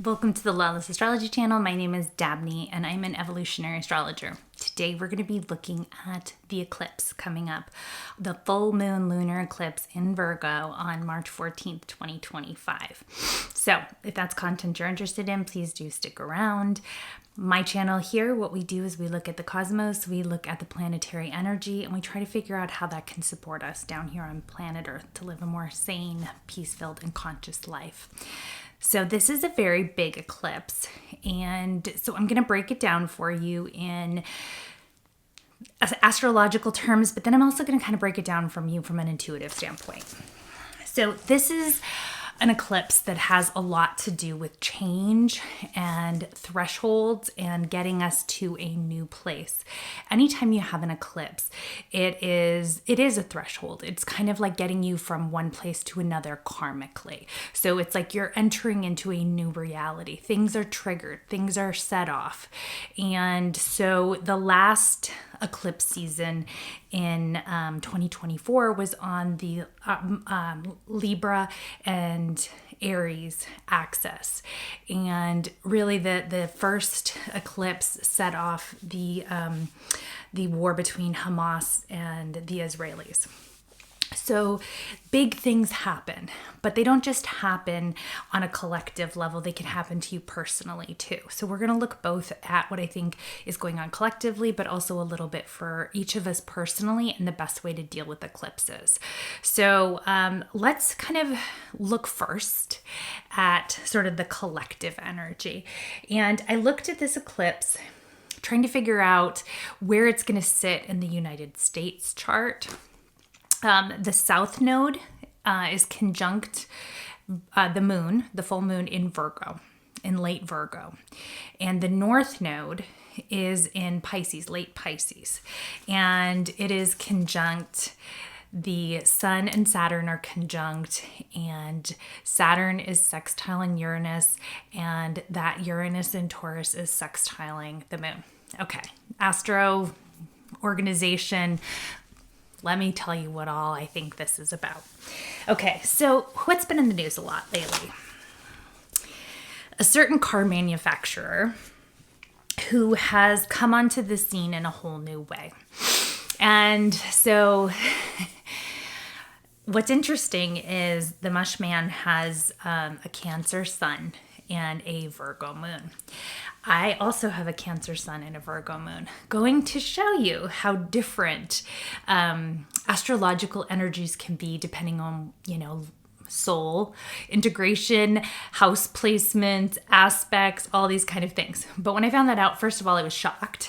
Welcome to the Lawless Astrology channel. My name is Dabney and I'm an evolutionary astrologer. Today we're going to be looking at the eclipse coming up, the full moon lunar eclipse in Virgo on March 14th, 2025. So if that's content you're interested in, please do stick around. My channel here, what we do is we look at the cosmos, we look at the planetary energy, and we try to figure out how that can support us down here on planet Earth to live a more sane, peace-filled, and conscious life. So this is a very big eclipse, and so I'm going to break it down for you in astrological terms, but then I'm also going to kind of break it down from an intuitive standpoint. So this is an eclipse that has a lot to do with change and thresholds and getting us to a new place. Anytime you have an eclipse, it is a threshold. It's kind of like getting you from one place to another karmically. So it's like you're entering into a new reality. Things are triggered, things are set off. And so the last eclipse season in 2024 was on the Libra and Aries axis, and really the first eclipse set off the war between Hamas and the Israelis. So big things happen, but they don't just happen on a collective level. They can happen to you personally too. So we're going to look both at what I think is going on collectively, but also a little bit for each of us personally and the best way to deal with eclipses. So let's kind of look first at sort of the collective energy. And I looked at this eclipse trying to figure out where it's going to sit in the United States chart. The south node is conjunct the moon, the full moon in Virgo, in late Virgo. And the north node is in Pisces, late Pisces. And it is conjunct, the sun and Saturn are conjunct, and Saturn is sextiling Uranus, and that Uranus in Taurus is sextiling the moon. Okay, astro organization. Let me tell you what all I think this is about. Okay, so what's been in the news a lot lately? A certain car manufacturer who has come onto the scene in a whole new way. And so what's interesting is the Mush Man has a Cancer sun and a Virgo moon. I also have a Cancer sun and a Virgo moon, going to show you how different astrological energies can be depending on, soul integration, house placement, aspects, all these kind of things. But when I found that out, first of all, I was shocked.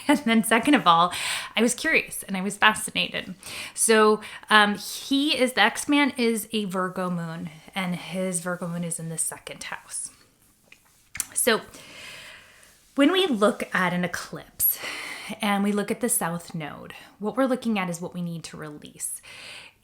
And then second of all, I was curious and I was fascinated. So the X-Man is a Virgo moon, and his Virgo moon is in the second house. So when we look at an eclipse and we look at the south node, what we're looking at is what we need to release.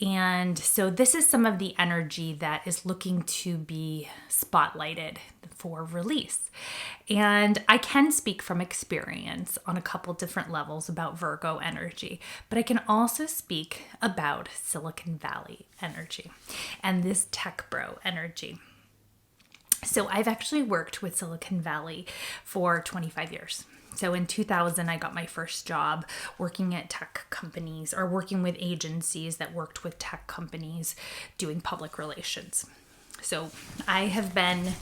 And so this is some of the energy that is looking to be spotlighted for release. And I can speak from experience on a couple different levels about Virgo energy, but I can also speak about Silicon Valley energy and this tech bro energy. So I've actually worked with Silicon Valley for 25 years. So in 2000, I got my first job working at tech companies, or working with agencies that worked with tech companies doing public relations. So I have been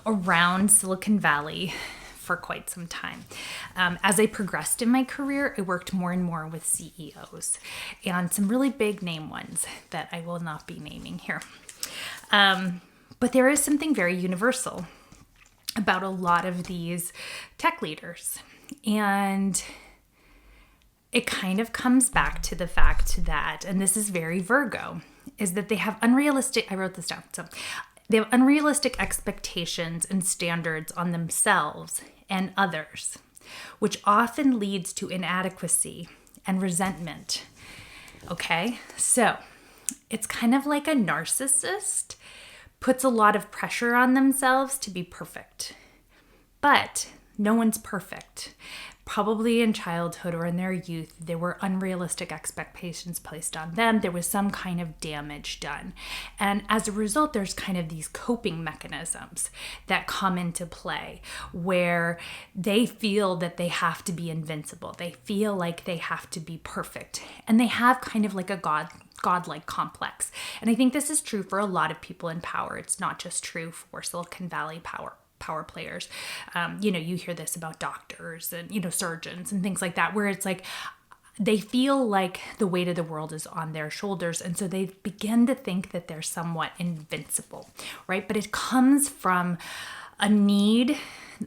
around Silicon Valley for quite some time. As I progressed in my career, I worked more and more with CEOs and some really big name ones that I will not be naming here. But there is something very universal about a lot of these tech leaders. And it kind of comes back to the fact that, and this is very Virgo, is that they have unrealistic, I wrote this down, so they have unrealistic expectations and standards on themselves and others, which often leads to inadequacy and resentment. Okay, so it's kind of like a narcissist puts a lot of pressure on themselves to be perfect. But No one's perfect. Probably in childhood or in their youth, there were unrealistic expectations placed on them. There was some kind of damage done. And as a result, there's kind of these coping mechanisms that come into play where they feel that they have to be invincible. They feel like they have to be perfect. And they have kind of like a godlike complex. And I think this is true for a lot of people in power. It's not just true for Silicon Valley power players. You hear this about doctors and, surgeons and things like that, where it's like they feel like the weight of the world is on their shoulders. And so they begin to think that they're somewhat invincible, right? But it comes from a need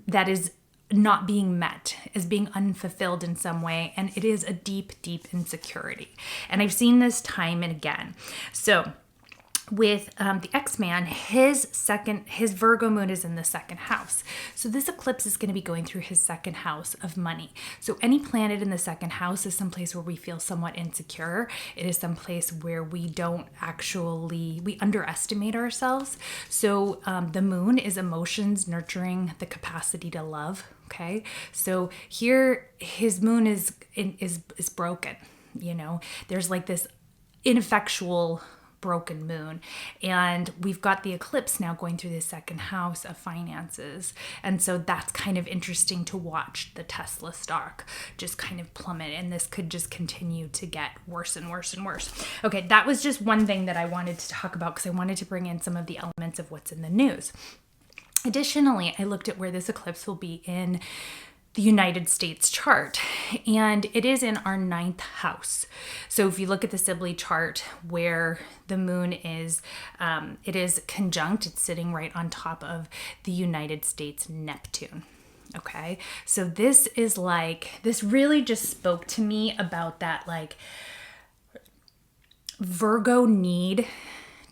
that is not being met, is being unfulfilled in some way. And it is a deep, deep insecurity. And I've seen this time and again. So with the X-Man, his Virgo moon is in the second house. So this eclipse is going to be going through his second house of money. So any planet in the second house is someplace where we feel somewhat insecure. It is someplace where we underestimate ourselves. So the moon is emotions, nurturing, the capacity to love. Okay. So here his moon is broken. There's like this ineffectual broken moon, and we've got the eclipse now going through the second house of finances, and so that's kind of interesting to watch the Tesla stock just kind of plummet, and this could just continue to get worse and worse and worse. Okay, that was just one thing that I wanted to talk about because I wanted to bring in some of the elements of what's in the news. Additionally, I looked at where this eclipse will be in the United States chart, and it is in our 9th house. So if you look at the Sibley chart where the moon is, it is conjunct, it's sitting right on top of the United States Neptune. Okay, so this really just spoke to me about that Virgo need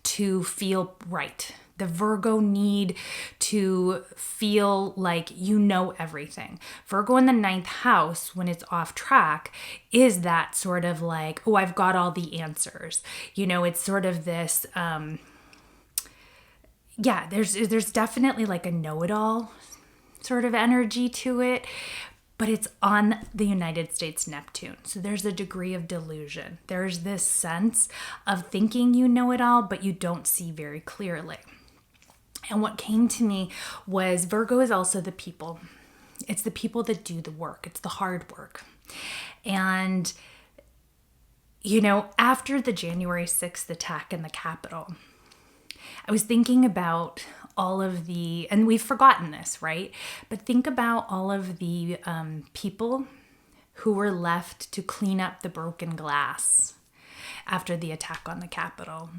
to feel right. The Virgo need to feel like everything. Virgo in the 9th house, when it's off track, is that sort of like, oh, I've got all the answers. It's sort of this, there's definitely like a know-it-all sort of energy to it, but it's on the United States Neptune. So there's a degree of delusion. There's this sense of thinking you know it all, but you don't see very clearly. And what came to me was Virgo is also the people. It's the people that do the work. It's the hard work. And, after the January 6th attack in the Capitol, I was thinking about all of and we've forgotten this, right? But think about all of the people who were left to clean up the broken glass after the attack on the Capitol.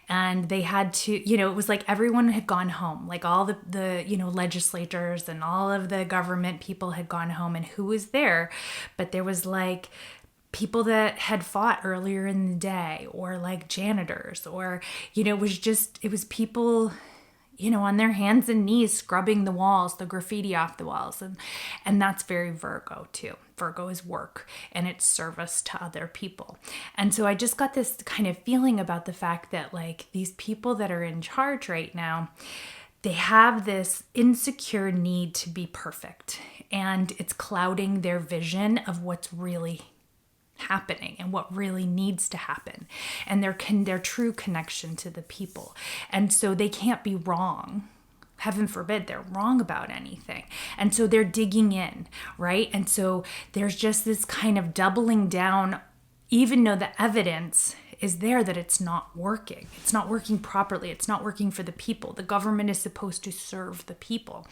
And they had to, it was like everyone had gone home, like all the legislators and all of the government people had gone home, and who was there? But there was like people that had fought earlier in the day, or like janitors, or, it was people, on their hands and knees scrubbing the walls, the graffiti off the walls. And that's very Virgo too. Virgo is work and it's service to other people. And so I just got this kind of feeling about the fact that these people that are in charge right now, they have this insecure need to be perfect, and it's clouding their vision of what's really happening and what really needs to happen, and their true connection to the people. And so they can't be wrong. Heaven forbid they're wrong about anything. And so they're digging in, right? And so there's just this kind of doubling down, even though the evidence is there that it's not working. It's not working properly. It's not working for the people. The government is supposed to serve the people.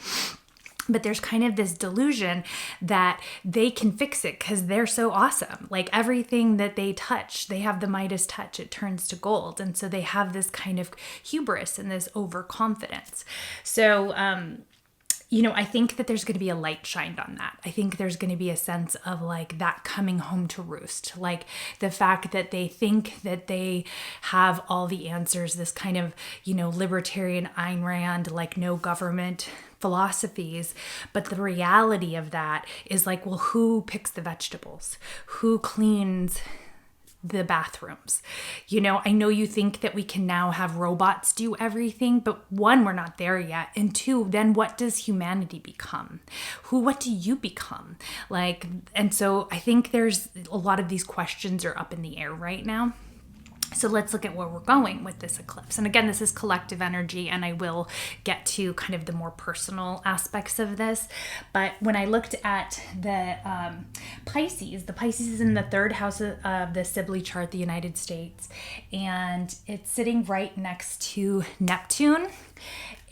But there's kind of this delusion that they can fix it because they're so awesome. Like everything that they touch, they have the Midas touch, it turns to gold. And so they have this kind of hubris and this overconfidence. So, I think that there's going to be a light shined on that. I think there's going to be a sense of that coming home to roost. Like the fact that they think that they have all the answers, this kind of, libertarian Ayn Rand, no government philosophies. But the reality of that is well, who picks the vegetables? Who cleans the bathrooms. I know you think that we can now have robots do everything, but one, we're not there yet. And two, then what does humanity become? What do you become? And so I think there's a lot of these questions are up in the air right now. So let's look at where we're going with this eclipse. And again, this is collective energy, and I will get to kind of the more personal aspects of this. But when I looked at the Pisces is in the third house of the Sibley chart, the United States, and it's sitting right next to Neptune.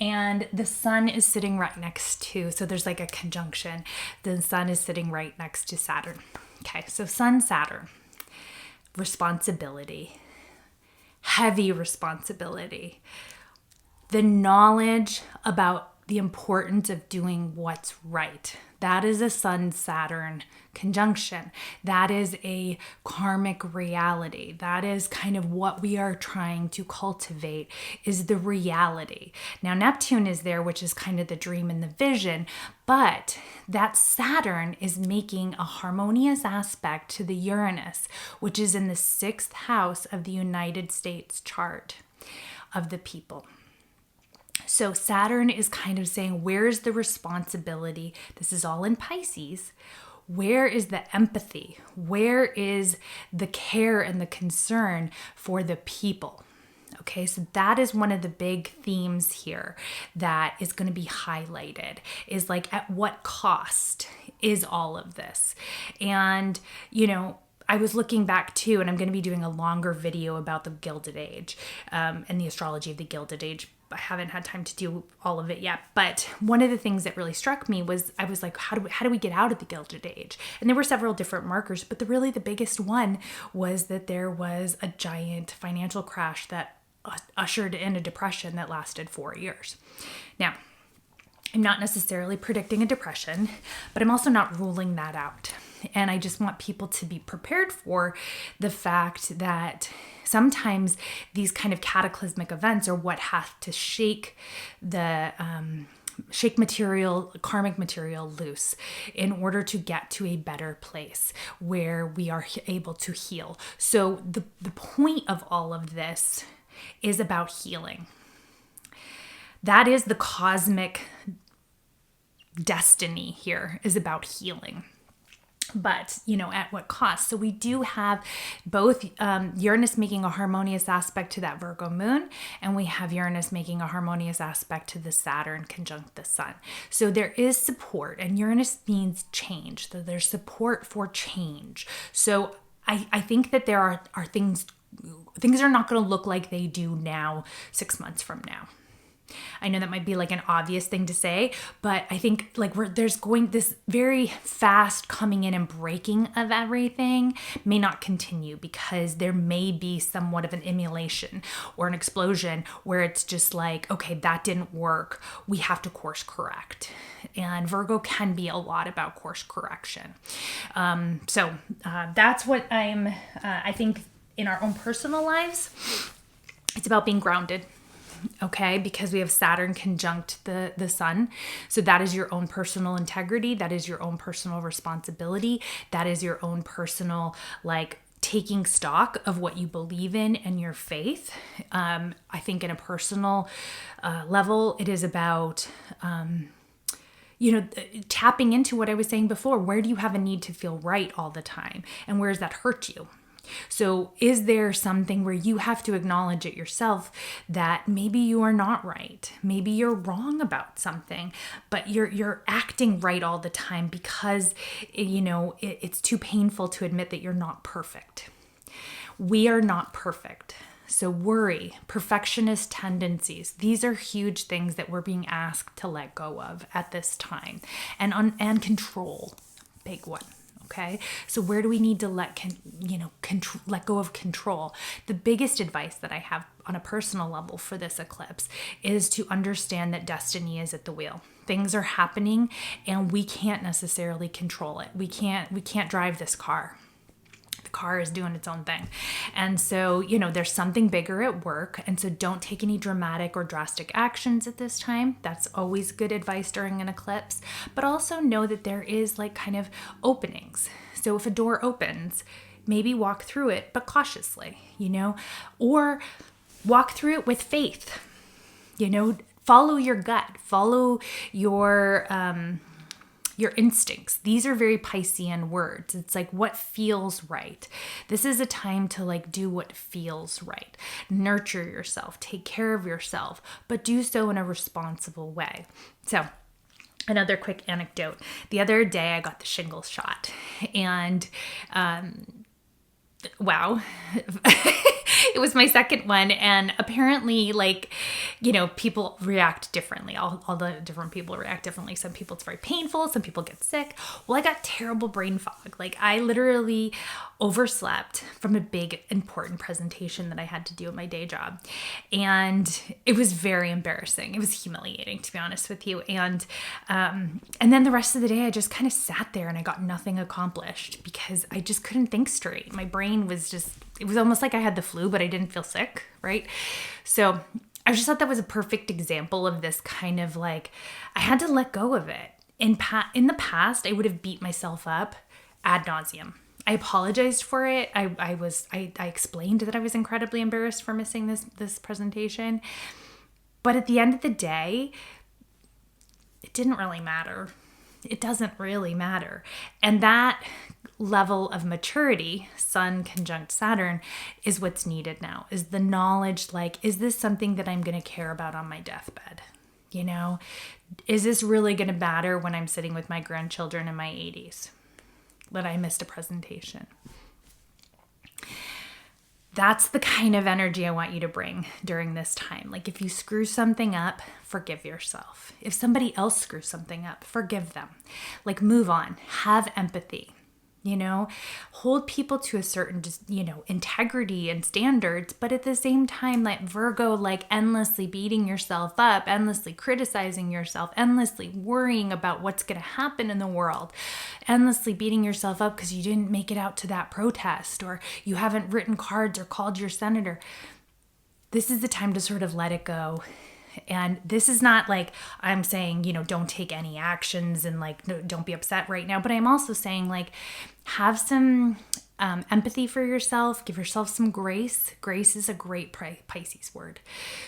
And the sun is sitting right next to, so there's like a conjunction. The sun is sitting right next to Saturn. Okay, so Sun, Saturn, responsibility. Heavy responsibility, the knowledge about the importance of doing what's right. That is a Sun-Saturn conjunction. That is a karmic reality. That is kind of what we are trying to cultivate, is the reality. Now, Neptune is there, which is kind of the dream and the vision, but that Saturn is making a harmonious aspect to the Uranus, which is in the 6th house of the United States chart of the people. So Saturn is kind of saying, where's the responsibility? This is all in Pisces. Where is the empathy? Where is the care and the concern for the people? Okay, so that is one of the big themes here that is going to be highlighted, is like, at what cost is all of this? And, I was looking back too, and I'm going to be doing a longer video about the Gilded Age and the astrology of the Gilded Age. I haven't had time to do all of it yet, but one of the things that really struck me was, I was like, how do we get out of the Gilded Age? And there were several different markers, but the biggest one was that there was a giant financial crash that ushered in a depression that lasted 4 years. Now, I'm not necessarily predicting a depression, but I'm also not ruling that out. And I just want people to be prepared for the fact that sometimes these kind of cataclysmic events are what have to shake the karmic material loose in order to get to a better place where we are able to heal. So the point of all of this is about healing. That is the cosmic destiny here, is about healing. But, at what cost? So we do have both Uranus making a harmonious aspect to that Virgo moon, and we have Uranus making a harmonious aspect to the Saturn conjunct the sun. So there is support, and Uranus means change. So there's support for change. So I think that there are things are not going to look like they do now 6 months from now. I know that might be like an obvious thing to say, but I think there's going this very fast coming in and breaking of everything may not continue, because there may be somewhat of an emulation or an explosion where it's just like, okay, that didn't work. We have to course correct. And Virgo can be a lot about course correction. So that's what I think in our own personal lives, it's about being grounded. Okay, because we have Saturn conjunct the sun. So that is your own personal integrity. That is your own personal responsibility. That is your own personal, taking stock of what you believe in and your faith. I think in a personal level, it is about, tapping into what I was saying before. Where do you have a need to feel right all the time? And where does that hurt you? So is there something where you have to acknowledge it yourself that maybe you are not right? Maybe you're wrong about something, but you're acting right all the time because, it's too painful to admit that you're not perfect. We are not perfect. So worry, perfectionist tendencies, these are huge things that we're being asked to let go of at this time. And control, big one. Okay, so where do we need to let go of control? The biggest advice that I have on a personal level for this eclipse is to understand that destiny is at the wheel. Things are happening, and we can't necessarily control it. We can't drive this car. The car is doing its own thing. And so, there's something bigger at work. And so don't take any dramatic or drastic actions at this time. That's always good advice during an eclipse. But also know that there is kind of openings. So if a door opens, maybe walk through it, but cautiously, or walk through it with faith, follow your gut, follow your instincts. These are very Piscean words. It's like what feels right. This is a time to like do what feels right. Nurture yourself, take care of yourself, but do so in a responsible way. So another quick anecdote. The other day I got the shingles shot and wow. It was my second one, and apparently, people react differently. All the different people react differently. Some people it's very painful, some people get sick. Well, I got terrible brain fog. I literally overslept from a big, important presentation that I had to do at my day job. And it was very embarrassing. It was humiliating, to be honest with you. And then the rest of the day, I just kind of sat there and I got nothing accomplished because I just couldn't think straight. My brain was it was almost like I had the flu, but I didn't feel sick, right? So I just thought that was a perfect example of this kind of I had to let go of it. In the past, I would have beat myself up ad nauseum. I apologized for it. I explained that I was incredibly embarrassed for missing this presentation. But at the end of the day, it didn't really matter. It doesn't really matter. And that level of maturity, Sun conjunct Saturn, is what's needed now, is the knowledge, is this something that I'm going to care about on my deathbed? Is this really going to matter when I'm sitting with my grandchildren in my 80s that I missed a presentation? That's the kind of energy I want you to bring during this time. If you screw something up, forgive yourself. If somebody else screws something up, forgive them. Move on. Have empathy. Hold people to a certain, integrity and standards, but at the same time, Virgo, endlessly beating yourself up, endlessly criticizing yourself, endlessly worrying about what's going to happen in the world, endlessly beating yourself up because you didn't make it out to that protest or you haven't written cards or called your senator. This is the time to sort of let it go. And this is not I'm saying, don't take any actions and don't be upset right now. But I'm also saying have some empathy for yourself. Give yourself some grace. Grace is a great Pisces word.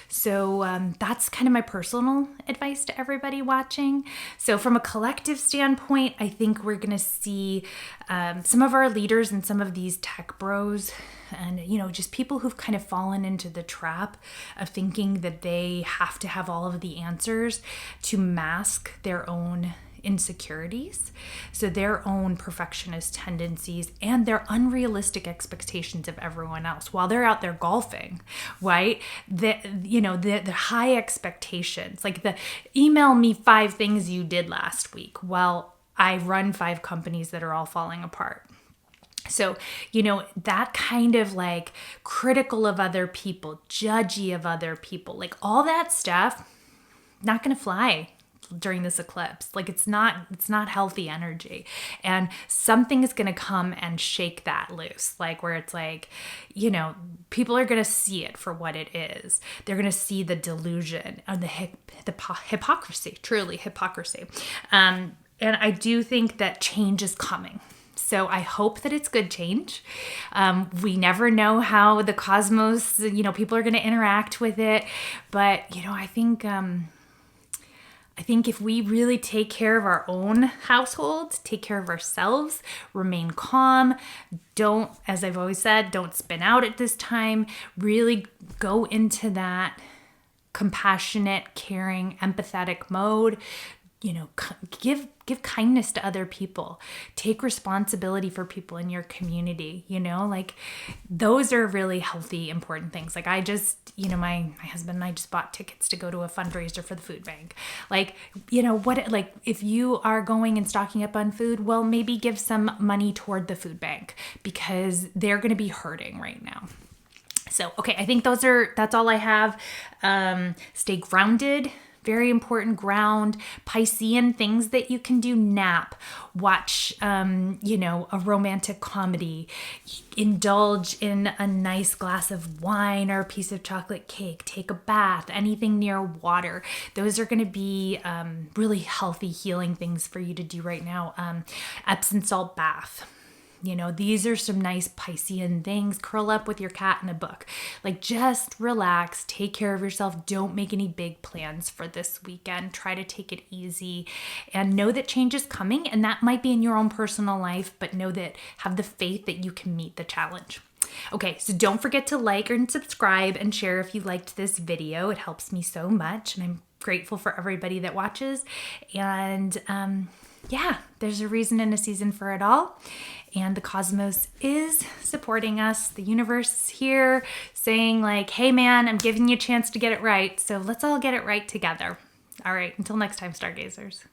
So that's kind of my personal advice to everybody watching. So from a collective standpoint, I think we're going to see some of our leaders and some of these tech bros and, just people who've kind of fallen into the trap of thinking that they have to have all of the answers to mask their own insecurities, so their own perfectionist tendencies and their unrealistic expectations of everyone else while they're out there golfing, right? The high expectations, the email me 5 things you did last week. Well, I run 5 companies that are all falling apart. So, that kind of critical of other people, judgy of other people, all that stuff, not going to fly during this eclipse. It's not healthy energy, and something is going to come and shake that loose, where it's people are going to see it for what it is. They're going to see the delusion and the hypocrisy, truly hypocrisy. And I do think that change is coming. So I hope that it's good change. We never know how the cosmos, people are going to interact with it. But, I think if we really take care of our own household, take care of ourselves, remain calm, don't, as I've always said, don't spin out at this time, really go into that compassionate, caring, empathetic mode. Give kindness to other people. Take responsibility for people in your community, those are really healthy, important things. I just, my husband and I just bought tickets to go to a fundraiser for the food bank. If you are going and stocking up on food, well, maybe give some money toward the food bank because they're going to be hurting right now. So, okay, I think that's all I have. Stay grounded. Very important. Ground. Piscean things that you can do. Nap. Watch, a romantic comedy. Indulge in a nice glass of wine or a piece of chocolate cake. Take a bath. Anything near water. Those are going to be really healthy, healing things for you to do right now. Epsom salt bath. You know, these are some nice Piscean things. Curl up with your cat in a book. Like, just relax, take care of yourself. Don't make any big plans for this weekend. Try to take it easy and know that change is coming, and that might be in your own personal life, but know that, have the faith that you can meet the challenge. Okay, so don't forget to like and subscribe and share if you liked this video. It helps me so much, and I'm grateful for everybody that watches. And yeah, there's a reason and a season for it all. And the cosmos is supporting us. The universe is here saying like, hey man, I'm giving you a chance to get it right. So let's all get it right together. All right, until next time, stargazers.